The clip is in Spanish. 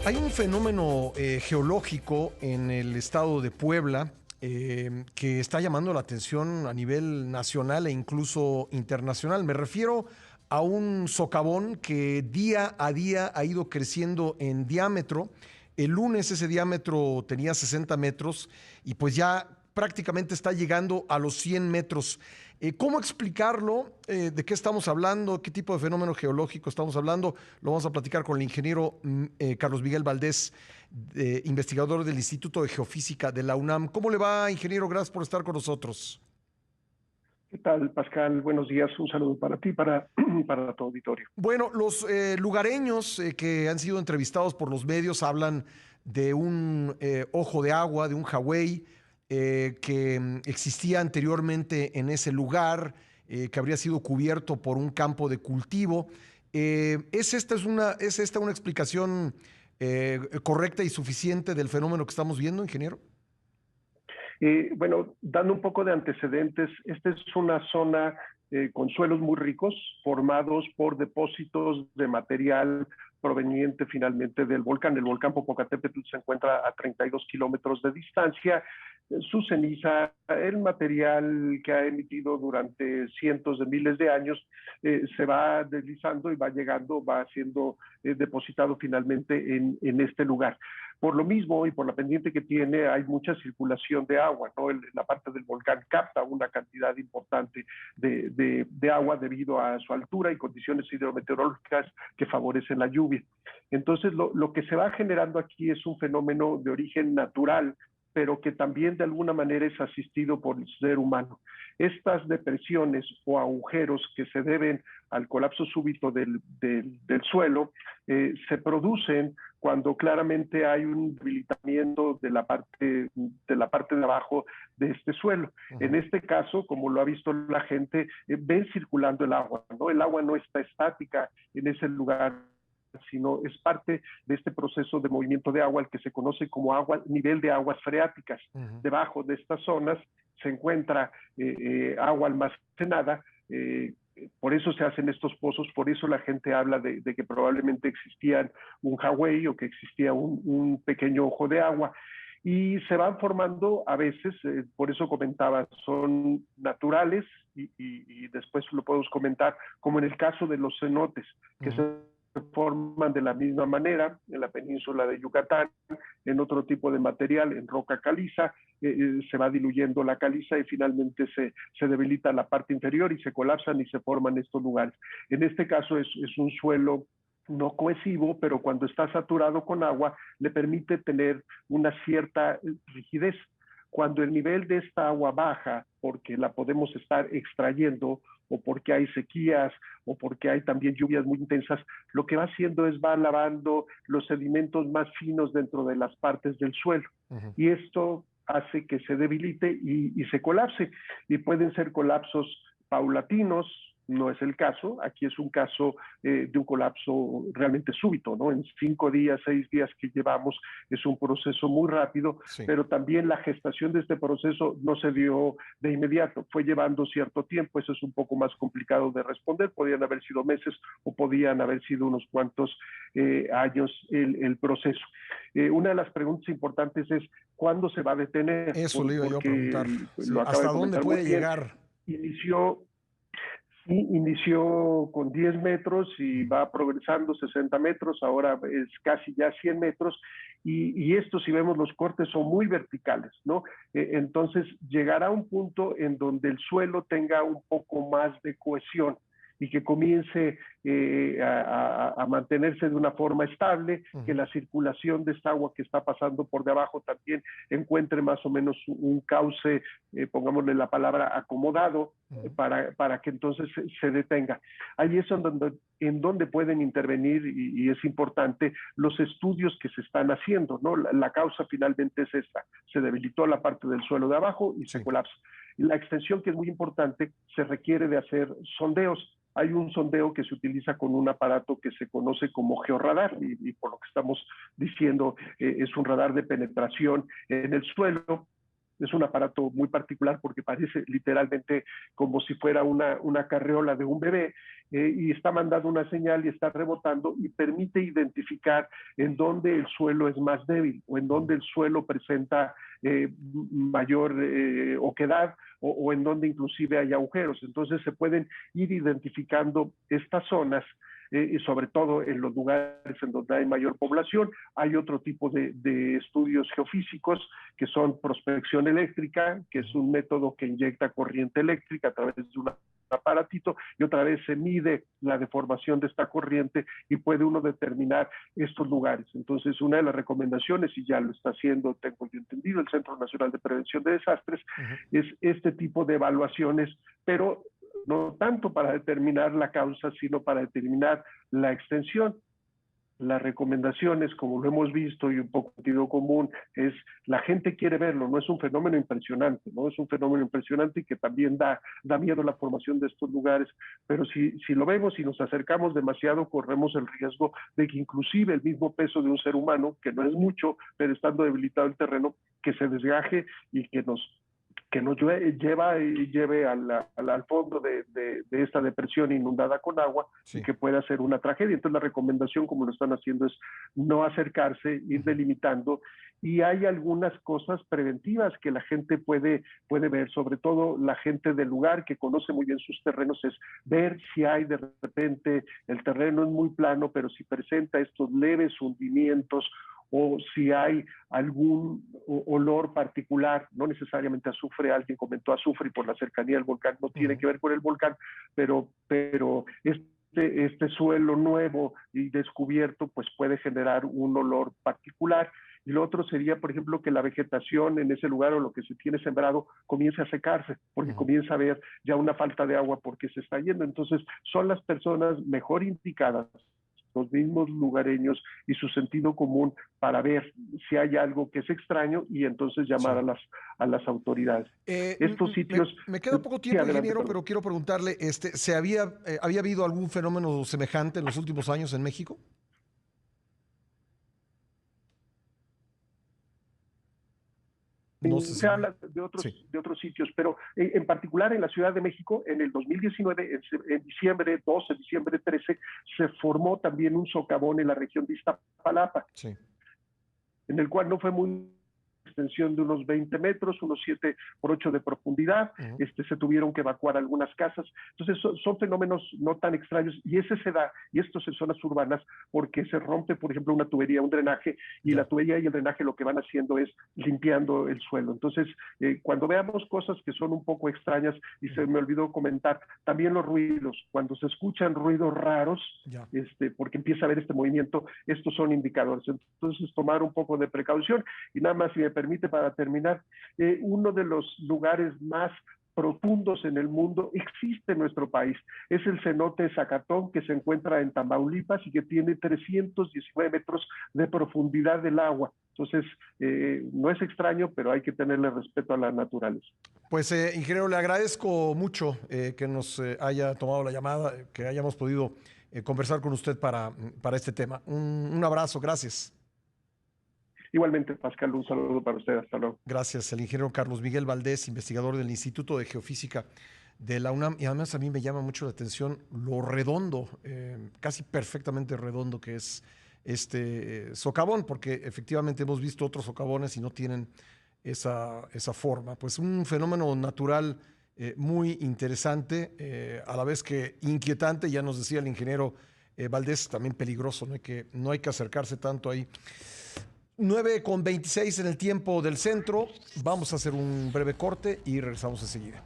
Hay un fenómeno geológico en el estado de Puebla que está llamando la atención a nivel nacional e incluso internacional. Me refiero a un socavón que día a día ha ido creciendo en diámetro. El lunes ese diámetro tenía 60 metros y pues ya prácticamente está llegando a los 100 metros. ¿Cómo explicarlo? ¿De qué estamos hablando? ¿Qué tipo de fenómeno geológico estamos hablando? Lo vamos a platicar con el ingeniero Carlos Miguel Valdés, investigador del Instituto de Geofísica de la UNAM. ¿Cómo le va, ingeniero? Gracias por estar con nosotros. ¿Qué tal, Pascal? Buenos días. Un saludo para ti, para tu auditorio. Bueno, los lugareños que han sido entrevistados por los medios hablan de un ojo de agua, de un Hawái, que existía anteriormente en ese lugar, que habría sido cubierto por un campo de cultivo. ¿Es esta una explicación correcta y suficiente del fenómeno que estamos viendo, ingeniero? Bueno, dando un poco de antecedentes, esta es una zona con suelos muy ricos, formados por depósitos de material proveniente finalmente del volcán. El volcán Popocatépetl se encuentra a 32 kilómetros de distancia. Su ceniza, el material que ha emitido durante cientos de miles de años, se va deslizando y va llegando, va siendo depositado finalmente en este lugar. Por lo mismo y por la pendiente que tiene, hay mucha circulación de agua, ¿no? La parte del volcán capta una cantidad importante de agua debido a su altura y condiciones hidrometeorológicas que favorecen la lluvia. Entonces, lo que se va generando aquí es un fenómeno de origen natural, pero que también de alguna manera es asistido por el ser humano. Estas depresiones o agujeros que se deben al colapso súbito del suelo se producen cuando claramente hay un debilitamiento de la parte de abajo de este suelo. En este caso, como lo ha visto la gente, ven circulando el agua, ¿no? El agua no está estática en ese lugar, sino es parte de este proceso de movimiento de agua, el que se conoce como nivel de aguas freáticas. Debajo de estas zonas se encuentra agua almacenada. Por eso se hacen estos pozos, por eso la gente habla de que probablemente existía un Hawái o que existía un pequeño ojo de agua. Y se van formando a veces, por eso comentaba, son naturales y después lo podemos comentar, como en el caso de los cenotes, que se forman de la misma manera en la península de Yucatán, en otro tipo de material, en roca caliza, se va diluyendo la caliza y finalmente se debilita la parte inferior y se colapsan y se forman estos lugares. En este caso es un suelo no cohesivo, pero cuando está saturado con agua le permite tener una cierta rigidez. Cuando el nivel de esta agua baja, porque la podemos estar extrayendo o porque hay sequías o porque hay también lluvias muy intensas, lo que va haciendo es va lavando los sedimentos más finos dentro de las partes del suelo. Y esto hace que se debilite y se colapse. Y pueden ser colapsos paulatinos, no es el caso. Aquí es un caso de un colapso realmente súbito, ¿no? En 5 días, 6 días que llevamos, es un proceso muy rápido, Sí. pero también la gestación de este proceso no se dio de inmediato, fue llevando cierto tiempo. Eso es un poco más complicado de responder. Podían haber sido meses o podían haber sido unos cuantos años el proceso. Una de las preguntas importantes es ¿cuándo se va a detener? Eso le iba yo a Porque preguntar. Sí, lo acaba ¿hasta de dónde comentar muy puede bien. llegar? Inició Inició con 10 metros y va progresando 60 metros, ahora es casi ya 100 metros, y esto, si vemos los cortes, son muy verticales, ¿no? Entonces llegará a un punto en donde el suelo tenga un poco más de cohesión y que comience a mantenerse de una forma estable, que la circulación de esta agua que está pasando por debajo también encuentre más o menos un cauce, pongámosle la palabra, acomodado, para que entonces se detenga. Ahí es en donde pueden intervenir, y es importante, los estudios que se están haciendo, ¿no? La causa finalmente es esta: se debilitó la parte del suelo de abajo y Sí. se colapsa. La extensión, que es muy importante, se requiere de hacer sondeos. Hay un sondeo que se utiliza con un aparato que se conoce como georradar, y por lo que estamos diciendo, es un radar de penetración en el suelo. Es un aparato muy particular porque parece literalmente como si fuera una carriola de un bebé, y está mandando una señal y está rebotando y permite identificar en dónde el suelo es más débil o en dónde el suelo presenta mayor oquedad, o en donde inclusive hay agujeros. Entonces se pueden ir identificando estas zonas, y sobre todo en los lugares en donde hay mayor población. Hay otro tipo de estudios geofísicos que son prospección eléctrica, que es un método que inyecta corriente eléctrica a través de un aparatito, y otra vez se mide la deformación de esta corriente y puede uno determinar estos lugares. Entonces, una de las recomendaciones, y ya lo está haciendo, tengo yo entendido, el Centro Nacional de Prevención de Desastres, es este tipo de evaluaciones, pero no tanto para determinar la causa, sino para determinar la extensión. Las recomendaciones, como lo hemos visto y un poco sentido común, es la gente quiere verlo, no es un fenómeno impresionante, ¿no? Es un fenómeno impresionante y que también da miedo la formación de estos lugares, pero si lo vemos y nos acercamos demasiado, corremos el riesgo de que inclusive el mismo peso de un ser humano, que no es mucho, pero estando debilitado el terreno, que se desgaje y que nos lleve al fondo de esta depresión inundada con agua, sí, y que pueda ser una tragedia. Entonces la recomendación, como lo están haciendo, es no acercarse, ir delimitando, y hay algunas cosas preventivas que la gente puede ver, sobre todo la gente del lugar que conoce muy bien sus terrenos, es ver si hay de repente, el terreno es muy plano, pero si presenta estos leves hundimientos, o si hay algún olor particular, no necesariamente azufre, alguien comentó azufre y por la cercanía del volcán no tiene que ver con el volcán, pero este suelo nuevo y descubierto pues puede generar un olor particular. Y lo otro sería, por ejemplo, que la vegetación en ese lugar o lo que se tiene sembrado comience a secarse, porque comienza a haber ya una falta de agua porque se está yendo. Entonces son las personas mejor indicadas, los mismos lugareños y su sentido común, para ver si hay algo que es extraño y entonces llamar a las autoridades. Estos sitios... Me queda poco tiempo, sí, ingeniero, pero quiero preguntarle, ¿había habido algún fenómeno semejante en los últimos años en México? No sé si se habla de otros sitios, pero en particular en la Ciudad de México, en el 2019, en diciembre 12, diciembre 13, se formó también un socavón en la región de Iztapalapa, en el cual no fue muy extensión de unos 20 metros, unos 7 por 8 de profundidad. Se tuvieron que evacuar algunas casas. Entonces son fenómenos no tan extraños, y ese se da, y esto es en zonas urbanas, porque se rompe, por ejemplo, una tubería, un drenaje, y la tubería y el drenaje lo que van haciendo es limpiando el suelo. Entonces, cuando veamos cosas que son un poco extrañas, y se me olvidó comentar, también los ruidos, cuando se escuchan ruidos raros, porque empieza a haber este movimiento, estos son indicadores. Entonces, tomar un poco de precaución. Y nada más, si me permite, para terminar, uno de los lugares más profundos en el mundo existe en nuestro país. Es el cenote Zacatón, que se encuentra en Tamaulipas y que tiene 319 metros de profundidad del agua. Entonces, no es extraño, pero hay que tenerle respeto a la naturaleza. Pues, ingeniero, le agradezco mucho que nos haya tomado la llamada, que hayamos podido conversar con usted para este tema. Un abrazo, gracias. Igualmente, Pascal, un saludo para usted. Hasta luego. Gracias, el ingeniero Carlos Miguel Valdés, investigador del Instituto de Geofísica de la UNAM. Y además a mí me llama mucho la atención lo redondo, casi perfectamente redondo que es este socavón, porque efectivamente hemos visto otros socavones y no tienen esa forma. Pues un fenómeno natural muy interesante, a la vez que inquietante, ya nos decía el ingeniero Valdés, también peligroso, no hay que acercarse tanto ahí. 9:26 en el tiempo del centro. Vamos a hacer un breve corte y regresamos enseguida.